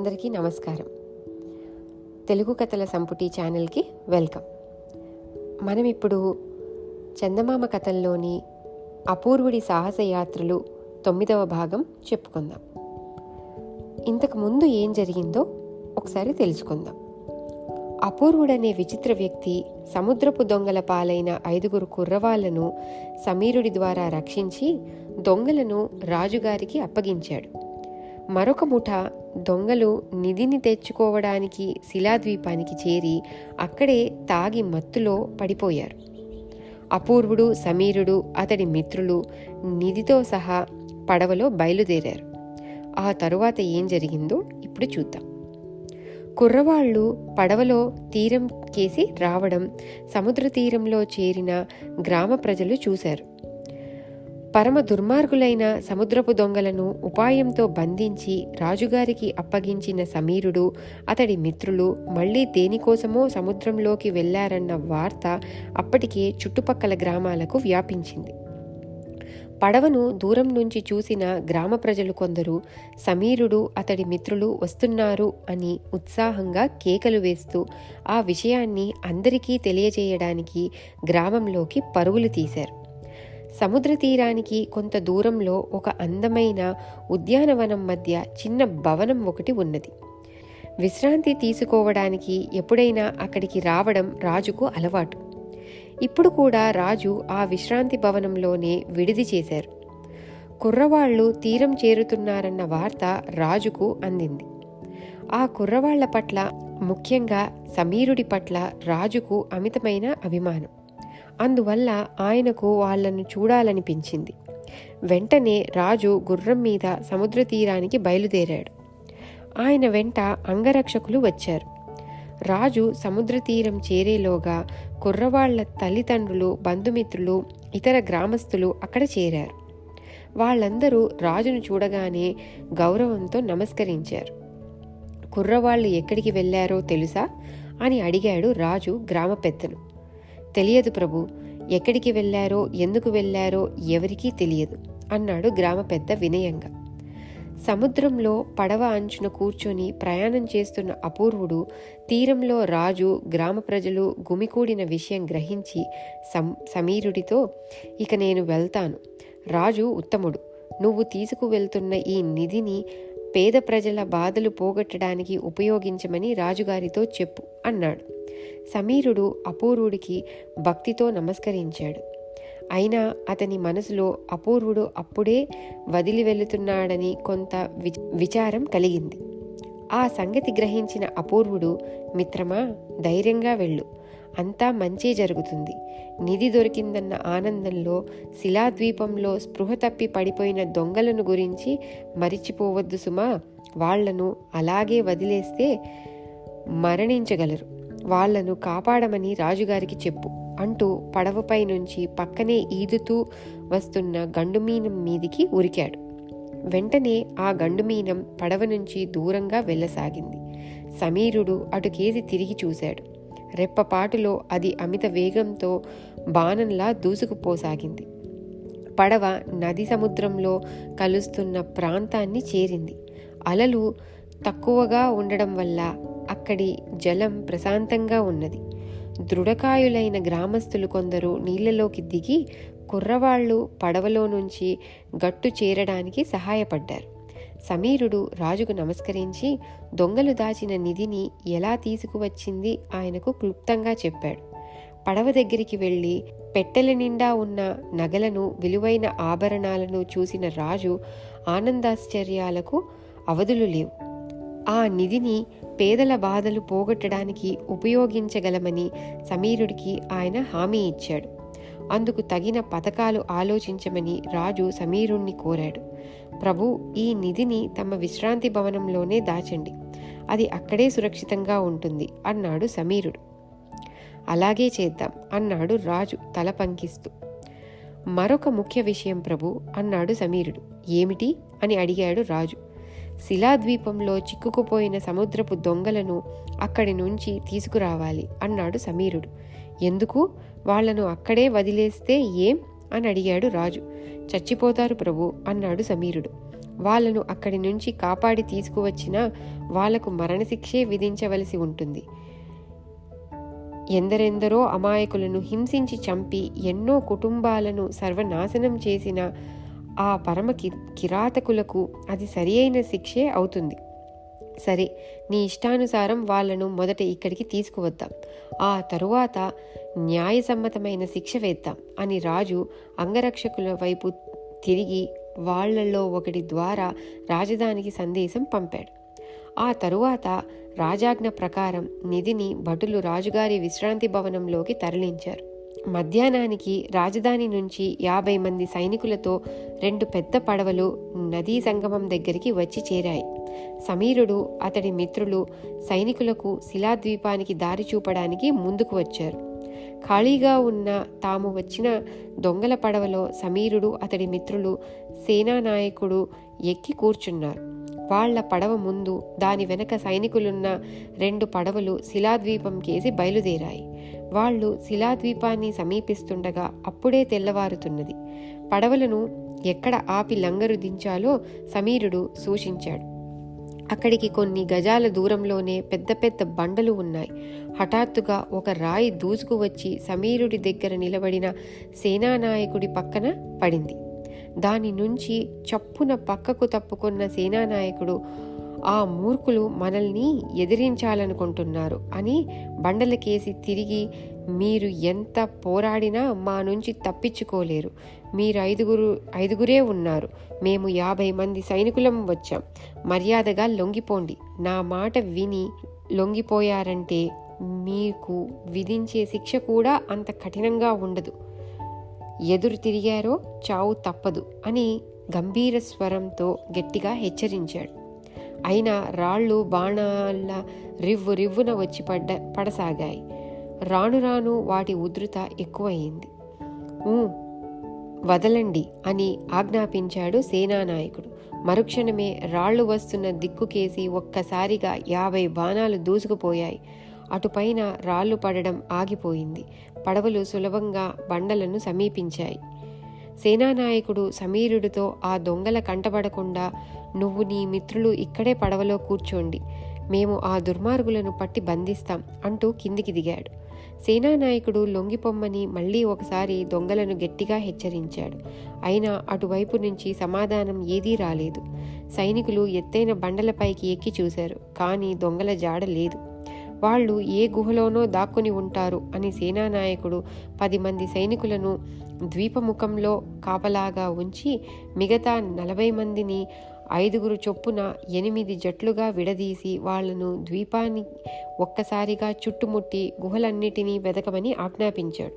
అందరికీ నమస్కారం. తెలుగు కథల సంపుటి ఛానల్కి వెల్కమ్. మనం ఇప్పుడు చందమామ కథల్లోని అపూర్వుడి సాహసయాత్రలు 9వ భాగం చెప్పుకుందాం. ఇంతకు ముందు ఏం జరిగిందో ఒకసారి తెలుసుకుందాం. అపూర్వుడనే విచిత్ర వ్యక్తి సముద్రపు దొంగల పాలైన 5 కుర్రవాళ్లను సమీరుడి ద్వారా రక్షించి దొంగలను రాజుగారికి అప్పగించాడు. మరొక ముఠ దొంగలు నిధిని తెచ్చుకోవడానికి శిలాద్వీపానికి చేరి అక్కడే తాగి మత్తులో పడిపోయారు. అపూర్వుడు, సమీరుడు, అతడి మిత్రులు నిధితో సహా పడవలో బయలుదేరారు. ఆ తరువాత ఏం జరిగిందో ఇప్పుడు చూద్దాం. కుర్రవాళ్ళు పడవలో తీరం కేసి రావడం సముద్ర తీరంలో చేరిన గ్రామ ప్రజలు చూశారు. పరమ దుర్మార్గులైన సముద్రపు దొంగలను ఉపాయంతో బంధించి రాజుగారికి అప్పగించిన సమీరుడు, అతడి మిత్రులు మళ్లీ దేనికోసమో సముద్రంలోకి వెళ్లారన్న వార్త అప్పటికే చుట్టుపక్కల గ్రామాలకు వ్యాపించింది. పడవను దూరం నుంచి చూసిన గ్రామ ప్రజలు కొందరు సమీరుడు, అతడి మిత్రులు వస్తున్నారు అని ఉత్సాహంగా కేకలు వేస్తూ ఆ విషయాన్ని అందరికీ తెలియజేయడానికి గ్రామంలోకి పరుగులు తీశారు. సముద్ర తీరానికి కొంత దూరంలో ఒక అందమైన ఉద్యానవనం మధ్య చిన్న భవనం ఒకటి ఉన్నది. విశ్రాంతి తీసుకోవడానికి ఎప్పుడైనా అక్కడికి రావడం రాజుకు అలవాటు. ఇప్పుడు కూడా రాజు ఆ విశ్రాంతి భవనంలోనే విడిది చేశారు. కుర్రవాళ్లు తీరం చేరుతున్నారన్న వార్త రాజుకు అందింది. ఆ కుర్రవాళ్ల పట్ల, ముఖ్యంగా సమీరుడి పట్ల రాజుకు అమితమైన అభిమానం. అందువల్ల ఆయనకు వాళ్లను చూడాలనిపించింది. వెంటనే రాజు గుర్రం మీద సముద్ర తీరానికి బయలుదేరాడు. ఆయన వెంట అంగరక్షకులు వచ్చారు. రాజు సముద్ర తీరం చేరేలోగా కుర్రవాళ్ల తల్లిదండ్రులు, బంధుమిత్రులు, ఇతర గ్రామస్తులు అక్కడ చేరారు. వాళ్ళందరూ రాజును చూడగానే గౌరవంతో నమస్కరించారు. కుర్రవాళ్లు ఎక్కడికి వెళ్లారో తెలుసా అని అడిగాడు రాజు గ్రామ పెద్దను. తెలియదు ప్రభు, ఎక్కడికి వెళ్లారో, ఎందుకు వెళ్లారో ఎవరికీ తెలియదు అన్నాడు గ్రామ పెద్ద వినయంగా. సముద్రంలో పడవ అంచున కూర్చొని ప్రయాణం చేస్తున్న అపూర్వుడు తీరంలో రాజు, గ్రామ ప్రజలు గుమికూడిన విషయం గ్రహించి సమీరుడితో, ఇక నేను వెళ్తాను. రాజు ఉత్తముడు. నువ్వు తీసుకువెళ్తున్న ఈ నిధిని పేద ప్రజల బాధలు పోగొట్టడానికి ఉపయోగించమని రాజుగారితో చెప్పు అన్నాడు. సమీరుడు అపూర్వుడికి భక్తితో నమస్కరించాడు. అయినా అతని మనసులో అపూర్వుడు అప్పుడే వదిలి వెళుతున్నాడని కొంత విచారం కలిగింది. ఆ సంగతి గ్రహించిన అపూర్వుడు, మిత్రమా, ధైర్యంగా వెళ్ళు, అంతా మంచే జరుగుతుంది. నిధి దొరికిందన్న ఆనందంలో శిలాద్వీపంలో స్పృహ తప్పి పడిపోయిన దొంగలను గురించి మరిచిపోవద్దు సుమా. వాళ్లను అలాగే వదిలేస్తే మరణించగలరు. వాళ్లను కాపాడమని రాజుగారికి చెప్పు అంటూ పడవపై నుంచి పక్కనే ఈదుతూ వస్తున్న గండుమీనం మీదికి ఉరికాడు. వెంటనే ఆ గండుమీనం పడవ నుంచి దూరంగా వెళ్ళసాగింది. సమీరుడు అటుకేసి తిరిగి చూశాడు. రెప్పపాటులో అది అమిత వేగంతో బాణంలా దూసుకుపోసాగింది. పడవ నది సముద్రంలో కలుస్తున్న ప్రాంతాన్ని చేరింది. అలలు తక్కువగా ఉండడం వల్ల అక్కడి జలం ప్రశాంతంగా ఉన్నది. దృఢకాయులైన గ్రామస్తులు కొందరు నీళ్లలోకి దిగి కుర్రవాళ్లు పడవలో నుంచి గట్టు చేరడానికి సహాయపడ్డారు. సమీరుడు రాజుకు నమస్కరించి దొంగలు దాచిన నిధిని ఎలా తీసుకువచ్చింది ఆయనకు క్లుప్తంగా చెప్పాడు. పడవ దగ్గరికి వెళ్లి పెట్టెల నిండా ఉన్న నగలను, విలువైన ఆభరణాలను చూసిన రాజు ఆనందాశ్చర్యాలకు అవధులు లేవు. ఆ నిధిని పేదల బాధలు పోగొట్టడానికి ఉపయోగించగలమని సమీరుడికి ఆయన హామీ ఇచ్చాడు. అందుకు తగిన పథకాలు ఆలోచించమని రాజు సమీరుణ్ణి కోరాడు. ప్రభు, ఈ నిధిని తమ విశ్రాంతి భవనంలోనే దాచండి, అది అక్కడే సురక్షితంగా ఉంటుంది అన్నాడు సమీరుడు. అలాగే చేద్దాం అన్నాడు రాజు తల పంకిస్తూ. మరొక ముఖ్య విషయం ప్రభు అన్నాడు సమీరుడు. ఏమిటి అని అడిగాడు రాజు. శిలాద్వీపంలో చిక్కుకుపోయిన సముద్రపు దొంగలను అక్కడి నుంచి తీసుకురావాలి అన్నాడు సమీరుడు. ఎందుకు? వాళ్లను అక్కడే వదిలేస్తే ఏం అని అడిగాడు రాజు. చచ్చిపోతారు ప్రభు అన్నాడు సమీరుడు. వాళ్ళను అక్కడి నుంచి కాపాడి తీసుకువచ్చినా వాళ్లకు మరణశిక్షే విధించవలసి ఉంటుంది. ఎందరెందరో అమాయకులను హింసించి చంపి ఎన్నో కుటుంబాలను సర్వనాశనం చేసిన ఆ పరమ కిరాతకులకు అది సరి అయిన శిక్షే అవుతుంది. సరే, నీ ఇష్టానుసారం వాళ్లను మొదట ఇక్కడికి తీసుకువద్దాం, ఆ తరువాత న్యాయసమ్మతమైన శిక్ష వేద్దాం అని రాజు అంగరక్షకుల వైపు తిరిగి వాళ్లలో ఒకటి ద్వారా రాజధానికి సందేశం పంపాడు. ఆ తరువాత రాజాజ్ఞ ప్రకారం నిధిని భటులు రాజుగారి విశ్రాంతి భవనంలోకి తరలించారు. మధ్యాహ్నానికి రాజధాని నుంచి 50 మంది సైనికులతో 2 పెద్ద పడవలు నదీ సంగమం దగ్గరికి వచ్చి చేరాయి. సమీరుడు అతడి మిత్రులు సైనికులకు శిలాద్వీపానికి దారి చూపడానికి ముందుకు వచ్చారు. ఖాళీగా ఉన్న తాము వచ్చిన దొంగల పడవలో సమీరుడు అతడి మిత్రులు సేనానాయకుడు ఎక్కి కూర్చున్నారు. వాళ్ల పడవ ముందు, దాని వెనక సైనికులున్న 2 పడవలు శిలాద్వీపం కేసి బయలుదేరాయి. వాళ్ళు శిలాద్వీపాన్ని సమీపిస్తుండగా అప్పుడే తెల్లవారుతున్నది. పడవలను ఎక్కడ ఆపి లంగరు దించాలో సమీరుడు సూచించాడు. అక్కడికి కొన్ని గజాల దూరంలోనే పెద్ద పెద్ద బండలు ఉన్నాయి. హఠాత్తుగా ఒక రాయి దూసుకువచ్చి సమీరుడి దగ్గర నిలబడిన సేనానాయకుడి పక్కన పడింది. దాని నుంచి చప్పున పక్కకు తప్పుకున్న సేనానాయకుడు, ఆ మూర్ఖులు మనల్ని ఎదిరించాలనుకుంటున్నారు అని బండలకేసి తిరిగి, మీరు ఎంత పోరాడినా మా నుంచి తప్పించుకోలేరు. మీరు ఐదుగురే ఉన్నారు, మేము 50 మంది సైనికులం వచ్చాం. మర్యాదగా లొంగిపోండి. నా మాట విని లొంగిపోయారంటే మీకు విధించే శిక్ష కూడా అంత కఠినంగా ఉండదు. ఎదురు తిరిగారో చావు తప్పదు అని గంభీర స్వరంతో గట్టిగా హెచ్చరించాడు. అయినా రాళ్ళు బాణాల రివ్వున వచ్చి పడసాగాయి. రాను రాను వాటి ఉధృత ఎక్కువయింది. వదలండి అని ఆజ్ఞాపించాడు సేనానాయకుడు. మరుక్షణమే రాళ్లు వస్తున్న దిక్కుకేసి ఒక్కసారిగా 50 బాణాలు దూసుకుపోయాయి. అటుపైన రాళ్లు పడడం ఆగిపోయింది. పడవలు సులభంగా బండలను సమీపించాయి. సేనానాయకుడు సమీరుడితో, ఆ దొంగల కంటపడకుండా నువ్వు నీ మిత్రులు ఇక్కడే పడవలో కూర్చోండి, మేము ఆ దుర్మార్గులను పట్టి బంధిస్తాం అంటూ కిందికి దిగాడు. సేనానాయకుడు లొంగిపొమ్మని మళ్లీ ఒకసారి దొంగలను గట్టిగా హెచ్చరించాడు. అయినా అటువైపు నుంచి సమాధానం ఏదీ రాలేదు. సైనికులు ఎత్తైన బండలపైకి ఎక్కి చూశారు, కానీ దొంగల జాడ లేదు. వాళ్ళు ఏ గుహలోనో దాక్కుని ఉంటారు అని సేనానాయకుడు 10 మంది సైనికులను ద్వీపముఖంలో కాపలాగా ఉంచి మిగతా 40 మందిని 5 చొప్పున 8 జట్లుగా విడదీసి వాళ్లను ద్వీపాన్ని ఒక్కసారిగా చుట్టుముట్టి గుహలన్నిటినీ వెదకమని ఆజ్ఞాపించాడు.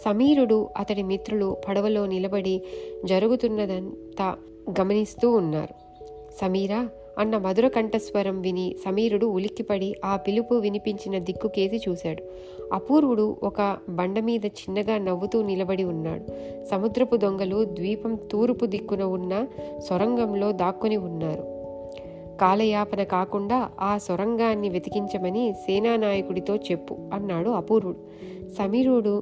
సమీరుడు అతడి మిత్రులు పడవలో నిలబడి జరుగుతున్నదంతా గమనిస్తూ ఉన్నారు. సమీరా అన్న మధుర కంఠస్వరం విని సమీరుడు ఉలిక్కిపడి ఆ పిలుపు వినిపించిన దిక్కుకేసి చూశాడు. అపూర్వుడు ఒక బండమీద చిన్నగా నవ్వుతూ నిలబడి ఉన్నాడు. సముద్రపు దొంగలు ద్వీపం తూర్పు దిక్కున ఉన్న సొరంగంలో దాక్కుని ఉన్నారు. కాలయాపన కాకుండా ఆ సొరంగాన్ని వెతికించమని సేనానాయకుడితో చెప్పు అన్నాడు అపూర్వుడు. సమీరుడు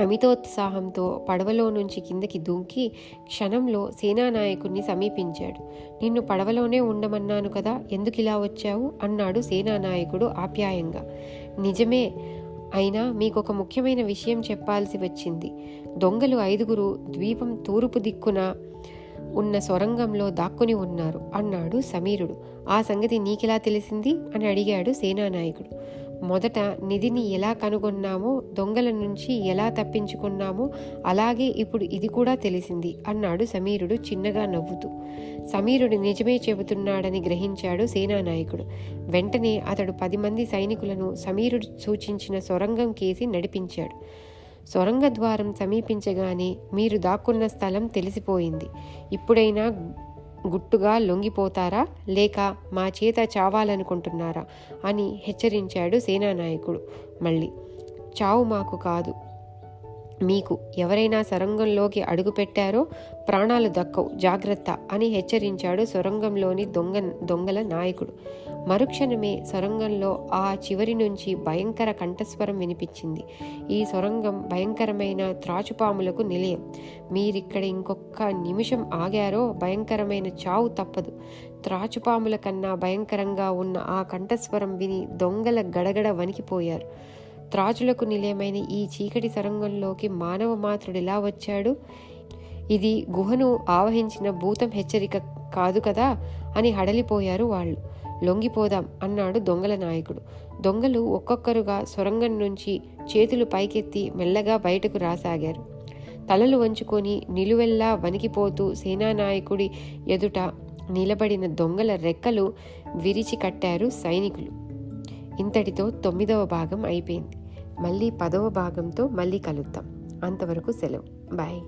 అమితోత్సాహంతో పడవలో నుంచి కిందకి దూకి క్షణంలో సేనానాయకుడిని సమీపించాడు. నిన్ను పడవలోనే ఉండమన్నాను కదా, ఎందుకిలా వచ్చావు అన్నాడు సేనానాయకుడు ఆప్యాయంగా. నిజమే, అయినా మీకొక ముఖ్యమైన విషయం చెప్పాల్సి వచ్చింది. దొంగలు 5 ద్వీపం తూర్పు దిక్కున ఉన్న సొరంగంలో దాక్కుని ఉన్నారు అన్నాడు సమీరుడు. ఆ సంగతి నీకెలా తెలిసింది అని అడిగాడు సేనానాయకుడు. మొదట నిధిని ఎలా కనుగొన్నామో, దొంగల నుంచి ఎలా తప్పించుకున్నామో అలాగే ఇప్పుడు ఇది కూడా తెలిసింది అన్నాడు సమీరుడు చిన్నగా నవ్వుతూ. సమీరుడు నిజమే చెబుతున్నాడని గ్రహించాడు సేనానాయకుడు. వెంటనే అతడు 10 మంది సైనికులను సమీరుడు సూచించిన సొరంగం కేసి నడిపించాడు. సొరంగ ద్వారం సమీపించగానే మీరు దాక్కున్న స్థలం తెలిసిపోయింది. ఇప్పుడైనా గుట్టుగా లొంగిపోతారా, లేక మా చేత చావాలనుకుంటున్నారా అని హెచ్చరించాడు సేనానాయకుడు. మళ్ళీ చావు మాకు కాదు, మీకు. ఎవరైనా సొరంగంలోకి అడుగు పెట్టారో ప్రాణాలు దక్కవు, జాగ్రత్త అని హెచ్చరించాడు సొరంగంలోని దొంగల నాయకుడు. మరుక్షణమే సొరంగంలో ఆ చివరి నుంచి భయంకర కంఠస్వరం వినిపించింది. ఈ సొరంగం భయంకరమైన త్రాచుపాములకు నిలయం. మీరిక్కడ ఇంకొక నిమిషం ఆగారో భయంకరమైన చావు తప్పదు. త్రాచుపాముల కన్నా భయంకరంగా ఉన్న ఆ కంఠస్వరం విని దొంగల గడగడ వణికిపోయారు. త్రాచులకు నిలయమైన ఈ చీకటి సొరంగంలోకి మానవ మాత్రుడిలా వచ్చాడు. ఇది గుహను ఆవహించిన భూతం హెచ్చరిక కాదు కదా అని హడలిపోయారు వాళ్ళు. లొంగిపోదాం అన్నాడు దొంగల నాయకుడు. దొంగలు ఒక్కొక్కరుగా సొరంగం నుంచి చేతులు పైకెత్తి మెల్లగా బయటకు రాసాగారు. తలలు వంచుకొని నిలువెల్లా వణికిపోతూ సేనానాయకుడి ఎదుట నిలబడిన దొంగల రెక్కలు విరిచి కట్టారు సైనికులు. ఇంతటితో 9వ భాగం అయిపోయింది. మళ్ళీ 10వ భాగంతో మళ్ళీ కలుద్దాం. అంతవరకు సెలవు. బాయ్.